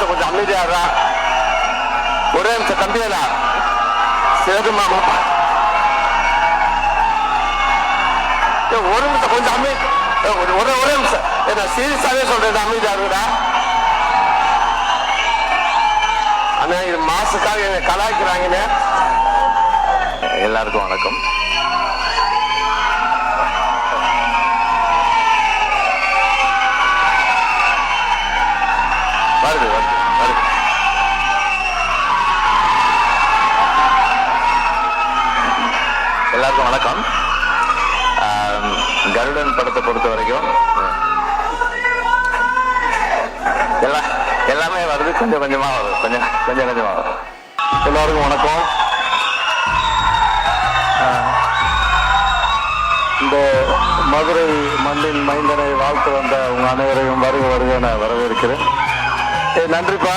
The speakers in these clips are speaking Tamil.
நிமிஷம் கொஞ்சம் அமைதியாடுறா. ஒரே நிமிஷம் தம்பியலா சேதுமா ஒரு நிமிஷம் கொஞ்சம் ஒரே நிமிஷம் என்ன சீரியஸாவே சொல்றது, அமைதியாடுடா. ஆனா இது மாசுக்காக என்ன கலாய்க்கிறாங்கன்னு. எல்லாருக்கும் வணக்கம். வருது வருது வருது. எல்லாருக்கும் வணக்கம். கருடன் படத்தை பொறுத்த வரைக்கும் எல்லாமே வருது, கொஞ்சம் கொஞ்சமா வரும், கொஞ்சம் கொஞ்சமா வரும். எல்லாருக்கும் வணக்கம். இந்த மதுரை மண்ணின் மைந்தனை வாழ்த்து வந்த உங்க அனைவரையும் வருக நான் வரவேற்கிறேன். நன்றிப்பா.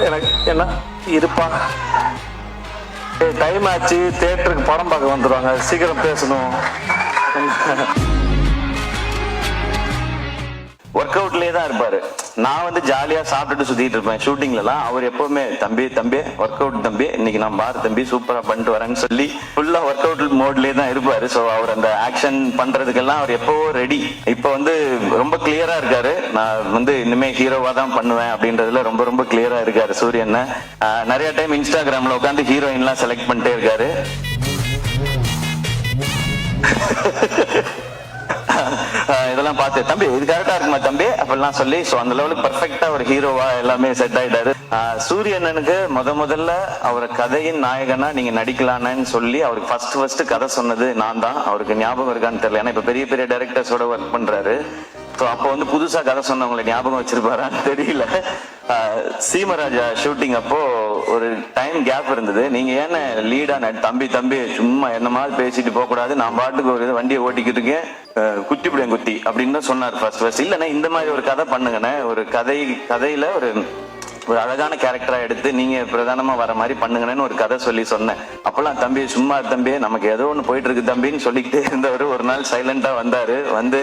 எனக்கு என்ன இருப்பா, டைம் ஆச்சு, தியேட்டருக்கு படம் பார்க்க வந்துடுவாங்க, சீக்கிரம் பேசணும். ஒர்க் அவுட்லயே தான் இருப்பாரு. நான் வந்து ஜாலியா சாப்பிட்டுட்டு சுத்திட்டு இருப்பேன் ஷூட்டிங்லாம். அவர் எப்பவுமே தம்பி ஒர்க் அவுட் தம்பி, இன்னைக்கு நான் பாரு தம்பி சூப்பரா பண்ணிட்டு வரேன்னு சொல்லி ஃபுல்லா ஒர்க் அவுட் மோட்லயே தான் இருப்பாரு. ஸோ அவர் அந்த ஆக்ஷன் பண்றதுக்கெல்லாம் அவர் எப்பவோ ரெடி. இப்போ வந்து ரொம்ப கிளியரா இருக்காரு. நான் வந்து இனிமே ஹீரோவா தான் பண்ணுவேன் அப்படின்றதுல ரொம்ப ரொம்ப கிளியரா இருக்காரு சூரியன். நிறைய டைம் இன்ஸ்டாகிராம்ல உட்காந்து ஹீரோயின்லாம் செலக்ட் பண்ணிட்டே இருக்காரு. இதெல்லாம் பார்த்து தம்பி இது கரெக்டா இருக்குமா தம்பி அப்படிலாம் சொல்லி ஸோ அந்த லெவலுக்கு பர்ஃபெக்டா ஒரு ஹீரோவா எல்லாமே செட் ஆயிட்டாரு. சூரியனனுக்கு முதல்ல அவரை கதையின் நாயகனா நீங்க நடிக்கலான்னு சொல்லி அவருக்கு ஃபர்ஸ்ட் கதை சொன்னது நான் தான். அவருக்கு ஞாபகம் இருக்கான்னு தெரியல, ஏன்னா இப்ப பெரிய பெரிய டைரக்டர்ஸோட ஒர்க் பண்றாரு. ஸோ அப்போ வந்து புதுசா கதை சொன்னவங்களை ஞாபகம் வச்சிருப்பாரான்னு தெரியல. சீமராஜா ஷூட்டிங் அப்போ ஒரு டைம் கேப் இருந்தது. நீங்க ஏன்னா லீடா தம்பி சும்மா என்ன மாதிரி பேசிட்டு போக கூடாது, நான் பாட்டுக்கு ஒரு வண்டியை ஓட்டிக்கிட்டு இருக்கேன், குத்தி அப்படின்னு தான் சொன்னார் ஃபர்ஸ்ட். இல்லைன்னா இந்த மாதிரி ஒரு கதை பண்ணுங்கண்ணே, ஒரு கதையில ஒரு அழகான கேரக்டரா எடுத்து நீங்க பிரதானமா வர மாதிரி பண்ணுங்கன்னு ஒரு கதை சொல்லி சொன்னேன். அப்பெல்லாம் தம்பி சும்மா தம்பி நமக்கு ஏதோ ஒண்ணு போயிட்டு இருக்கு தம்பின்னு சொல்லிக்கிட்டே இருந்தவர் ஒரு நாள் சைலண்டா வந்தாரு. வந்து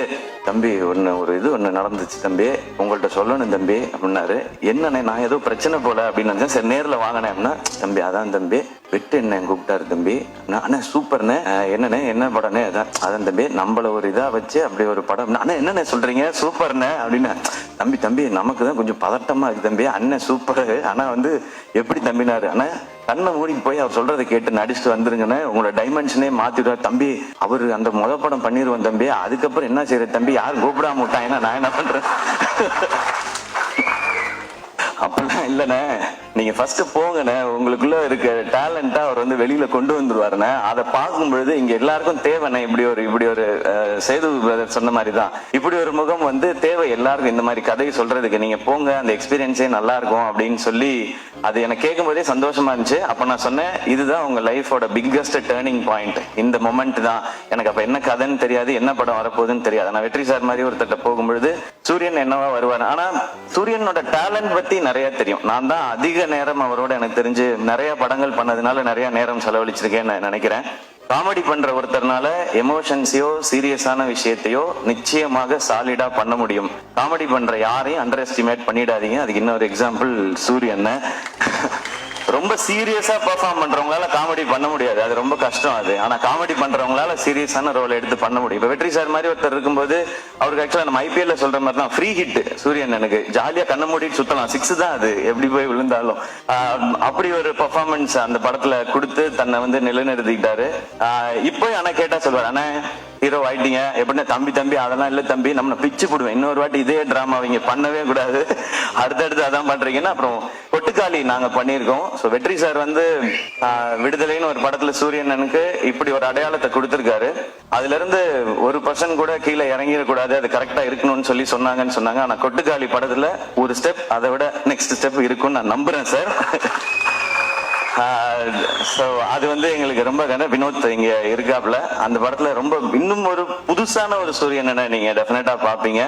தம்பி ஒண்ணு நடந்துச்சு தம்பி, உங்கள்ட்ட சொல்லணும் தம்பி அப்படின்னாரு. என்னண்ணே நான் ஏதோ பிரச்சனை போல அப்படின்னு நினைச்சேன். சரி நேர்ல வாங்கினேன் அப்படின்னா, தம்பி அதான் தம்பி வெட்டு என்ன கூப்பிட்டாரு தம்பி. அண்ணா சூப்பர்ண்ணே, என்னண்ணே என்ன படம்னே அதான் தம்பி நம்மள ஒரு இதா வச்சு அப்படி ஒரு படம். அண்ணா என்னண்ணே சொல்றீங்க சூப்பர்ண்ணே அப்படின்னு. தம்பி நமக்கு தான் கொஞ்சம் பதட்டமா இருக்கு தம்பி, அண்ணன் சூப்பர் ஆனா வந்து எப்படி தம்பினாரு. ஆனா கண்ணை மூடி போய் அவர் சொல்றதை கேட்டு நடிச்சுட்டு வந்துருங்கன்னு உங்களோட டைமென்ஷனே மாத்திடுவார் தம்பி. அவரு அந்த படம் பண்ணிடுவோம் தம்பி, அதுக்கப்புறம் என்ன செய்யற தம்பி, யாரும் கூப்பிடாம விட்டாங்கன்னா நான் என்ன பண்றேன். அப்படிலாம் இல்லைண்ணே, நீங்க ஃபர்ஸ்ட் போங்கண்ணே, உங்களுக்குள்ள இருக்க டேலண்டா அவர் வந்து வெளியில கொண்டு வந்துருவாருண்ணே. அதை பார்க்கும் பொழுது இங்க எல்லாருக்கும் தேவைண்ணே. இப்படி ஒரு சேது சொன்ன மாதிரிதான் இப்படி ஒரு முகம் வந்து தேவை எல்லாருக்கும். இந்த மாதிரி கதையை சொல்றதுக்கு நீங்க போங்க, அந்த எக்ஸ்பீரியன்ஸே நல்லா இருக்கும் அப்படின்னு சொல்லி அது எனக்கு கேட்கும் போதே சந்தோஷமா இருந்துச்சு. அப்ப நான் சொன்னேன், இதுதான் உங்க லைஃபோட பிக்கஸ்ட் டேர்னிங் பாயிண்ட், இந்த மொமெண்ட் தான். எனக்கு அப்ப என்ன கதைன்னு தெரியாது, என்ன படம் வரப்போகுதுன்னு தெரியாது. நான் வெற்றி சார் மாதிரி ஒருத்தட்ட போகும்பொழுது சூரியன் என்னவா வருவாரு. ஆனா சூரியனோட டேலண்ட் பத்தி நிறைய தெரியும். நான் தான் அதிக நேரம் அவரோட எனக்கு தெரிஞ்சு நிறைய படங்கள் பண்ணதுனால நிறைய நேரம் செலவழிச்சிருக்கேன்னு நினைக்கிறேன். காமெடி பண்ற ஒருத்தர்னால எமோஷன்ஸையோ சீரியஸான விஷயத்தையோ நிச்சயமாக சாலிடா பண்ண முடியும். காமெடி பண்ற யாரையும் அண்டர் எஸ்டிமேட் பண்ணிடாதீங்க. அதுக்கு இன்னொரு எக்ஸாம்பிள் சூரியன். ரொம்ப சீரியஸா பெர்ஃபார்ம் பண்றவங்களால காமெடி பண்ண முடியாது, அது ரொம்ப கஷ்டம் அது. ஆனா காமெடி பண்றவங்களால சீரியஸான ரோல் எடுத்து பண்ண முடியும். இப்ப வெற்றி சார் மாதிரி ஒருத்தர் இருக்கும்போது அவருக்கு ஆக்சுவலா நம்ம ஐபிஎல்ல சொல்ற மாதிரி தான் ஃப்ரீ ஹிட் சூரியன். எனக்கு ஜாலியா கண்ண மூடிட்டு சுத்தலாம், 6 தான் அது எப்படி போய் விழுந்தாலும். அப்படி ஒரு பெர்ஃபார்மன்ஸ் அந்த படத்துல கொடுத்து தன்னை வந்து நிலைநிறுத்திக்கிட்டாரு. இப்போ ஆனா கேட்டா சொல்வார், ஆனா ஹீரோ ஆயிட்டீங்க எப்படின்னா தம்பி அதெல்லாம் இல்ல தம்பி, நம்ம பிச்சு போடுவேன், இன்னொரு வாட்டி இதே டிராமா அவங்க பண்ணவே கூடாது, அடுத்தடுத்து அதான் பண்றீங்கன்னா. அப்புறம் கொட்டுக்காளி நாங்க பண்ணியிருக்கோம். ஸோ வெற்றி சார் வந்து விடுதலைன்னு ஒரு படத்துல சூரியனனுக்கு இப்படி ஒரு அடையாளத்தை கொடுத்திருக்காரு. அதுல இருந்து 1% கூட கீழே இறங்கிடக்கூடாது, அது கரெக்டா இருக்கணும்னு சொன்னாங்கன்னு சொன்னாங்க. ஆனா கொட்டுக்காளி படத்துல ஒரு ஸ்டெப் அதை விட நெக்ஸ்ட் ஸ்டெப் இருக்கும்னு நான் நம்புறேன் சார். அது வந்து எங்களுக்கு ரொம்ப வினோத் இங்க இருக்காப்ல அந்த படத்துல ரொம்ப இன்னும் ஒரு புதுசான ஒரு சூரியனை நீங்க டெஃபினட்டா பாப்பீங்க.